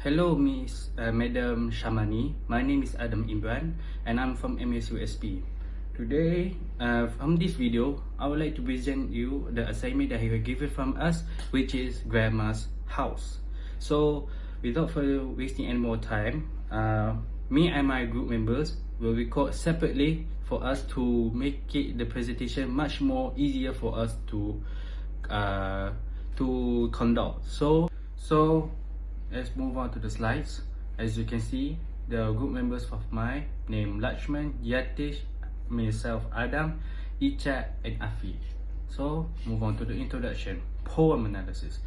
Hello, Madam Shamani. My name is Adam Imran, and I'm from MSUSP. Today, from this video, I would like to present you the assignment that you were given from us, which is Grandma's House. So, without further wasting any more time, me and my group members will record separately for us to make the presentation much more easier for us to conduct. So let's move on to the slides. As you can see, the group members of my name Lakshman, Yatish, myself Adam, Icha and Afi. So move on to the introduction. Poem analysis.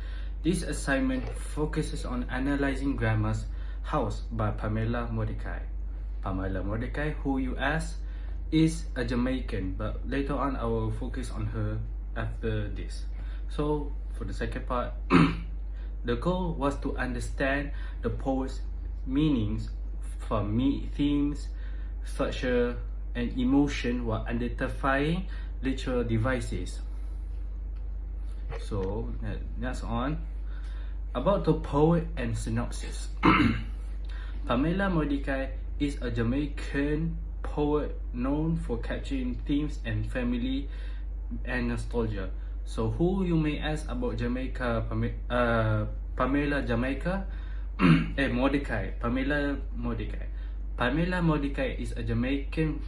This assignment focuses on analyzing Grandma's House by Pamela Mordecai. Pamela Mordecai, who you ask, is a Jamaican, but later on I will focus on her after this. So for the second part, the goal was to understand the poet's meanings from themes, structure, and emotion while identifying literal devices. So that's on. About the poet and synopsis. Pamela Mordecai is a Jamaican poet known for capturing themes and family and nostalgia. So who you may ask about Jamaica, Pamela Jamaica, Mordecai, Pamela Mordecai. Pamela Mordecai is a Jamaican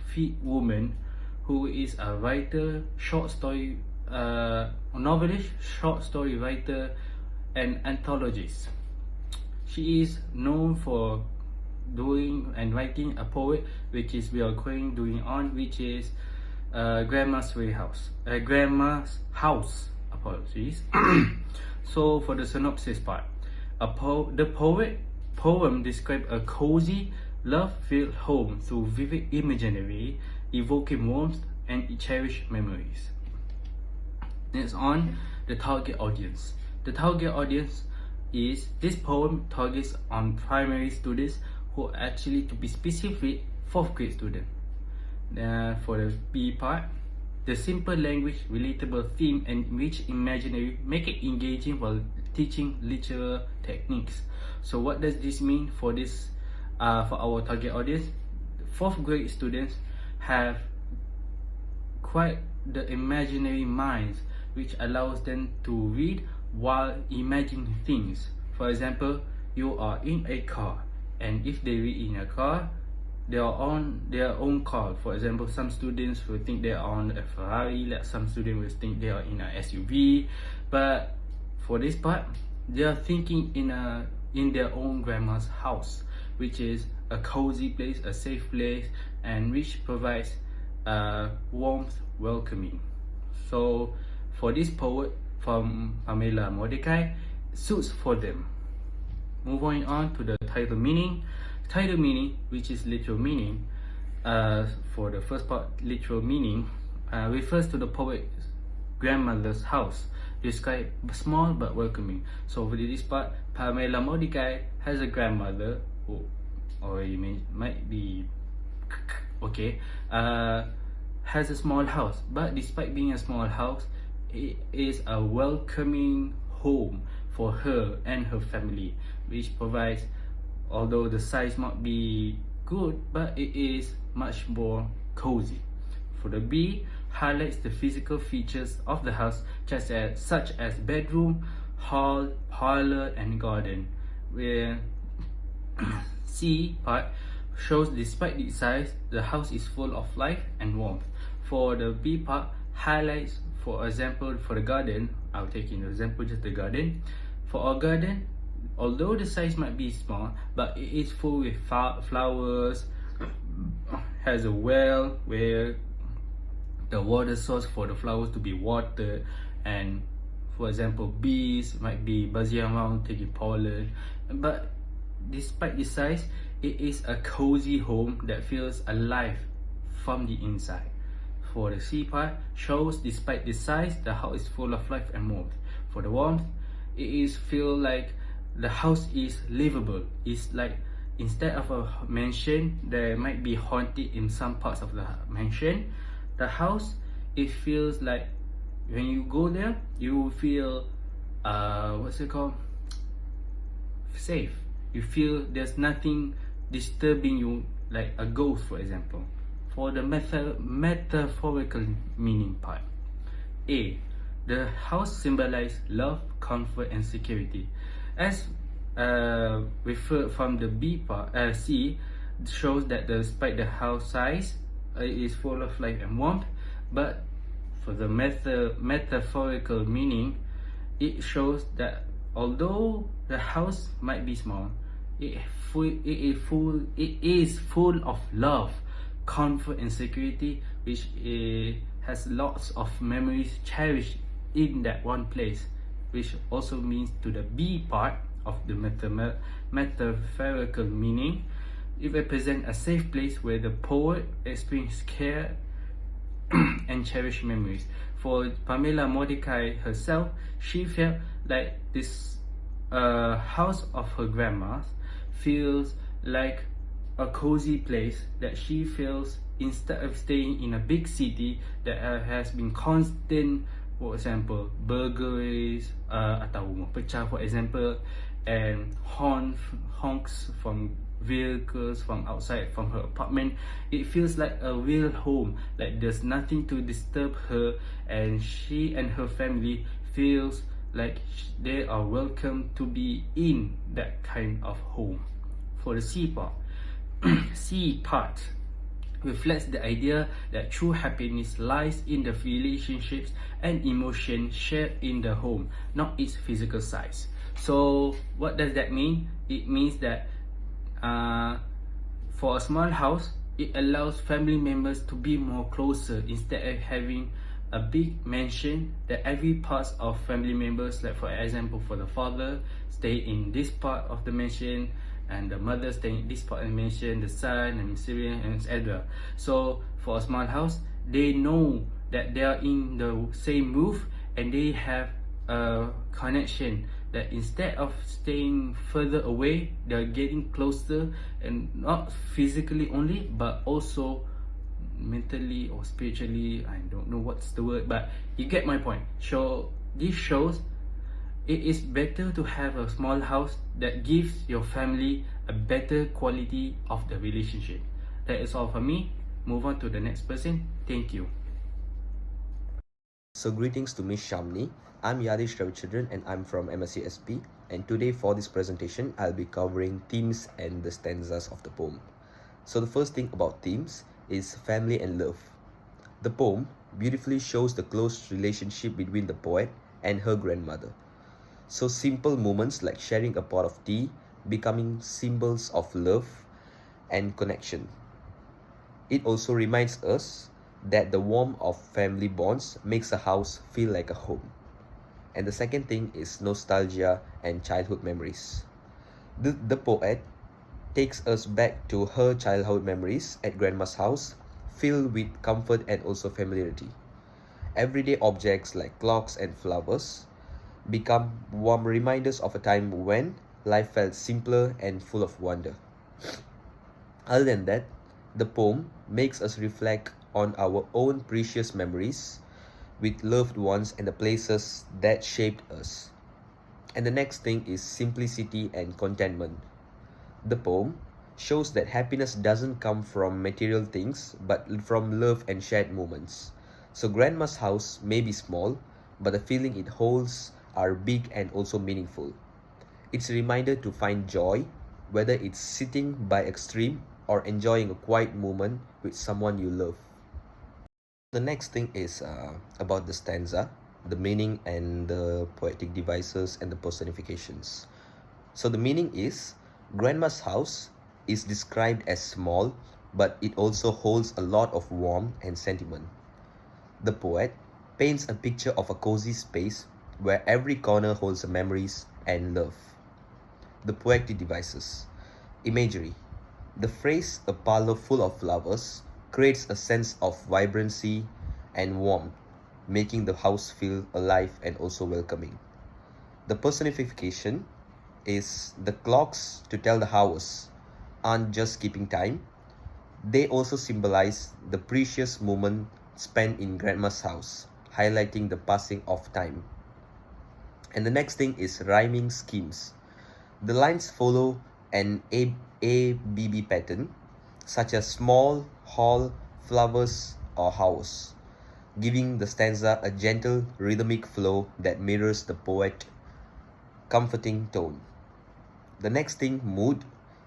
woman who is a writer, short story, novelist, short story writer, and anthologist. She is known for doing and writing a poet, which is which is Grandma's House. Apologies. So for the synopsis part, the poem describes a cozy, love-filled home through vivid imagery, evoking warmth and cherished memories. Next on, the target audience. The target audience is, this poem targets on primary students, who actually, to be specific, 4th grade students. For the B part, the simple language, relatable theme, and rich imaginary make it engaging while teaching literal techniques. So what does this mean for this? For our target audience, 4th grade students have quite the imaginary minds, which allows them to read while imagining things. For example, you are in a car, and if they read in a car, they are on their own car. For example, some students will think they are on a Ferrari, like some students will think they are in a SUV. But for this part, they are thinking in their own grandma's house, which is a cozy place, a safe place, and which provides warmth, welcoming. So for this poet from Pamela Mordecai, suits for them. Moving on to the title meaning. Title meaning, which is literal meaning, for the first part, literal meaning, refers to the poet's grandmother's house, described small but welcoming. So for this part, Pamela Mordecai has a grandmother, or you might be okay, has a small house, but despite being a small house, it is a welcoming home for her and her family, which provides, although the size might be good, but it is much more cozy. For the B, highlights the physical features of the house, such as bedroom, hall, parlor, and garden. Where C part shows, despite its size, the house is full of life and warmth. For the B part, highlights, for example, for the garden, I'll take an example, just the garden. For our garden, although the size might be small, but it is full with flowers, has a well where the water source for the flowers to be watered, and for example, bees might be buzzing around taking pollen. But despite the size, it is a cozy home that feels alive from the inside. For the C part, shows despite the size, the house is full of life and warmth. For the warmth, it is feel like the house is livable. It's like, instead of a mansion, there might be haunted in some parts of the mansion. The house, it feels like when you go there, you feel safe. you feel there's nothing disturbing you, like a ghost, for example. For the metaphorical meaning part, A, the house symbolizes love, comfort, and security. As referred from the B part, C shows that despite the house size, it is full of life and warmth. But for the metaphorical meaning, it shows that although the house might be small, it is full of love, comfort, and security, which has lots of memories cherished in that one place, which also means to the B part of the metaphorical meaning, it represents a safe place where the poet experienced care and cherished memories. For Pamela Mordecai herself, she felt like this house of her grandma's feels like a cozy place that she feels instead of staying in a big city that has been constant, for example, burglaries atau rumah pecah, for example, and honks from vehicles from outside from her apartment. It feels like a real home, like there's nothing to disturb her, and she and her family feels like they are welcome to be in that kind of home. For the C part, C part reflects the idea that true happiness lies in the relationships and emotion shared in the home, not its physical size. So what does that mean? It means that for a small house, it allows family members to be more closer instead of having a big mansion that every part of family members, like for example, for the father, stay in this part of the mansion, and the mother stay in this part of the mansion, the son and sibling and etc. So for a small house, they know that they are in the same roof and they have a connection, that instead of staying further away, they are getting closer, and not physically only but also mentally or spiritually. I don't know what's the word, but you get my point. So this shows it is better to have a small house that gives your family a better quality of the relationship. That is all for me. Move on to the next person. Thank you. So greetings to Miss Shamni. I'm Yadish Ravichandran and I'm from MSc SP, and today for this presentation I'll be covering themes and the stanzas of the poem. So the first thing about themes is family and love. The poem beautifully shows the close relationship between the poet and her grandmother. So simple moments like sharing a pot of tea becoming symbols of love and connection. It also reminds us that the warmth of family bonds makes a house feel like a home. And the second thing is nostalgia and childhood memories. The poet takes us back to her childhood memories at grandma's house, filled with comfort and also familiarity. Everyday objects like clocks and flowers become warm reminders of a time when life felt simpler and full of wonder. Other than that, the poem makes us reflect on our own precious memories with loved ones and the places that shaped us. And the next thing is simplicity and contentment. The poem shows that happiness doesn't come from material things but from love and shared moments. So grandma's house may be small, but the feeling it holds are big and also meaningful. It's a reminder to find joy, whether it's sitting by a stream or enjoying a quiet moment with someone you love. The next thing is about the stanza, the meaning and the poetic devices and the personifications. So the meaning is, grandma's house is described as small, but it also holds a lot of warmth and sentiment. The poet paints a picture of a cozy space where every corner holds memories and love. The poetic devices. Imagery. The phrase "a parlor full of flowers" creates a sense of vibrancy and warmth, making the house feel alive and also welcoming. The personification is the clocks to tell the hours aren't just keeping time, they also symbolize the precious moment spent in grandma's house, highlighting the passing of time. And the next thing is rhyming schemes. The lines follow an ABB pattern, such as small, hall, flowers, or house, giving the stanza a gentle rhythmic flow that mirrors the poet's comforting tone. The next thing, mood.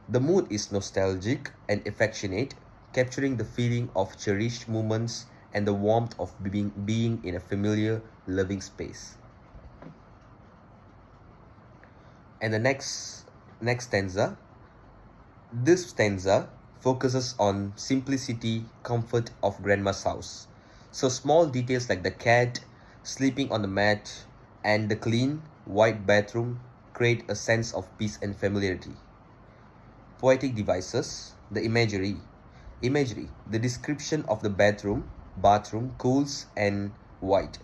The mood is nostalgic and affectionate, capturing the feeling of cherished moments and the warmth of being in a familiar, loving space. And the next stanza. This stanza focuses on simplicity, comfort of grandma's house. So small details like the cat sleeping on the mat and the clean, white bathroom create a sense of peace and familiarity. Poetic devices, the imagery. The description of the bathroom, cool and white,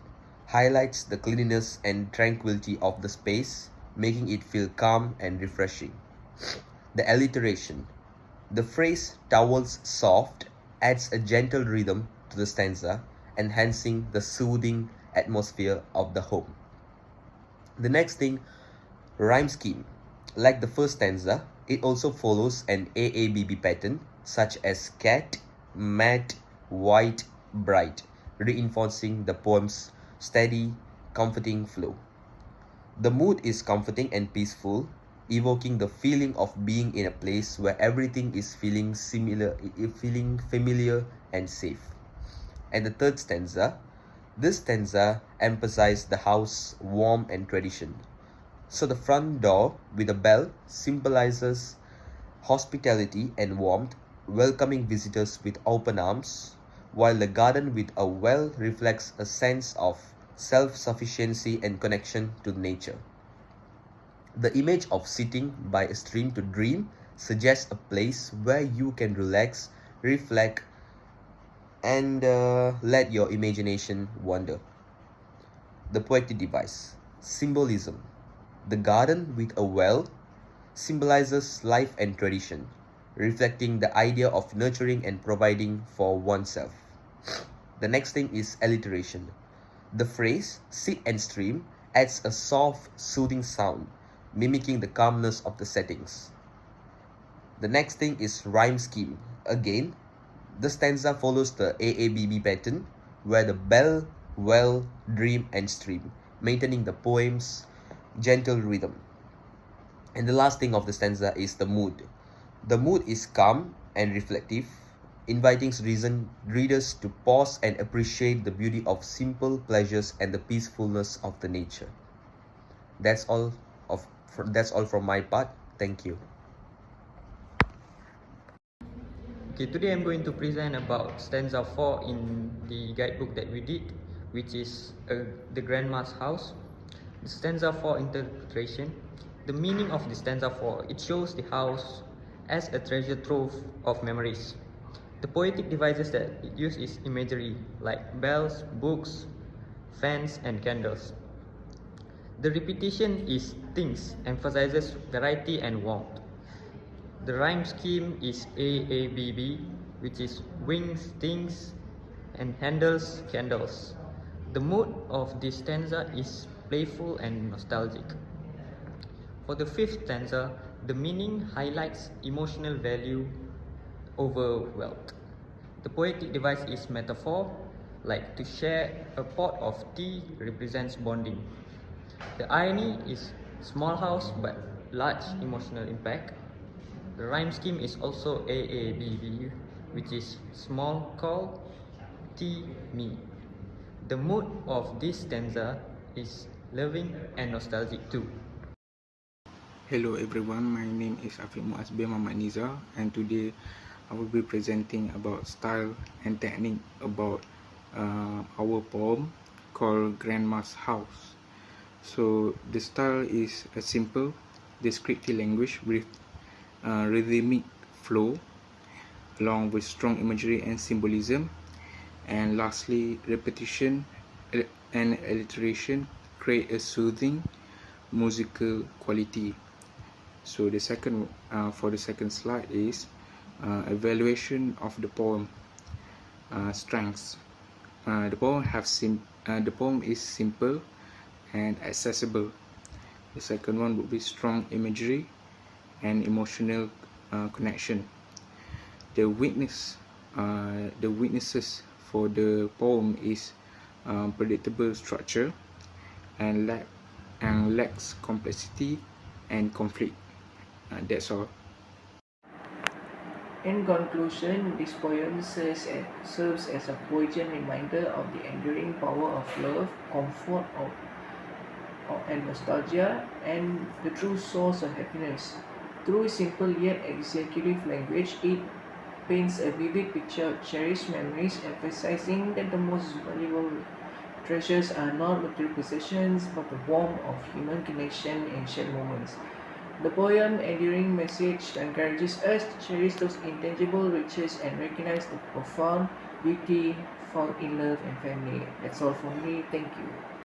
highlights the cleanliness and tranquility of the space, making it feel calm and refreshing. The alliteration. The phrase towels soft adds a gentle rhythm to the stanza, enhancing the soothing atmosphere of the home. The next thing, rhyme scheme. Like the first stanza, it also follows an AABB pattern such as cat, mat, white, bright, reinforcing the poem's steady, comforting flow. The mood is comforting and peaceful, evoking the feeling of being in a place where everything is feeling familiar and safe. And the third stanza, this stanza emphasizes the house warmth and tradition. So the front door with a bell symbolizes hospitality and warmth, welcoming visitors with open arms, while the garden with a well reflects a sense of self-sufficiency and connection to nature. The image of sitting by a stream to dream suggests a place where you can relax, reflect, and let your imagination wander. The poetic device, symbolism. The garden with a well symbolizes life and tradition, reflecting the idea of nurturing and providing for oneself. The next thing is alliteration. The phrase sit and stream adds a soft, soothing sound, mimicking the calmness of the settings. The next thing is rhyme scheme. Again, the stanza follows the AABB pattern, where the bell, well, dream, and stream, maintaining the poem's gentle rhythm. And the last thing of the stanza is the mood. The mood is calm and reflective, inviting readers to pause and appreciate the beauty of simple pleasures and the peacefulness of the nature. That's all from my part. Thank you. Okay, today I'm going to present about stanza 4 in the guidebook that we did, which is the grandma's house. The stanza 4 interpretation. The meaning of the stanza 4, it shows the house as a treasure trove of memories. The poetic devices that it uses is imagery like bells, books, fans, and candles. The repetition is things, emphasizes variety and warmth. The rhyme scheme is AABB, which is wings, things, and handles, candles. The mood of this stanza is playful and nostalgic. For the fifth stanza, the meaning highlights emotional value over wealth. The poetic device is metaphor, like to share a pot of tea represents bonding. The irony is small house but large emotional impact. The rhyme scheme is also AABB, which is small call, tea, me. The mood of this stanza is loving and nostalgic too. Hello everyone, my name is Afiq Muazbir Muhammad Nizar, and today I will be presenting about style and technique about our poem called Grandma's House. So the style is a simple, descriptive language with rhythmic flow along with strong imagery and symbolism, and lastly repetition and alliteration create a soothing musical quality. So the second for the second slide is evaluation of the poem. Strengths. The poem is simple and accessible. The second one would be strong imagery and emotional connection. The witnesses for the poem is predictable structure and lacks complexity and conflict. That's all. In conclusion, this poem serves as a poignant reminder of the enduring power of love, comfort, and nostalgia, and the true source of happiness. Through simple yet executive language, it paints a vivid picture of cherished memories, emphasizing that the most valuable treasures are not material possessions but the warmth of human connection and shared moments. The poem's enduring message encourages us to cherish those intangible riches and recognize the profound beauty found in love and family. That's all from me. Thank you.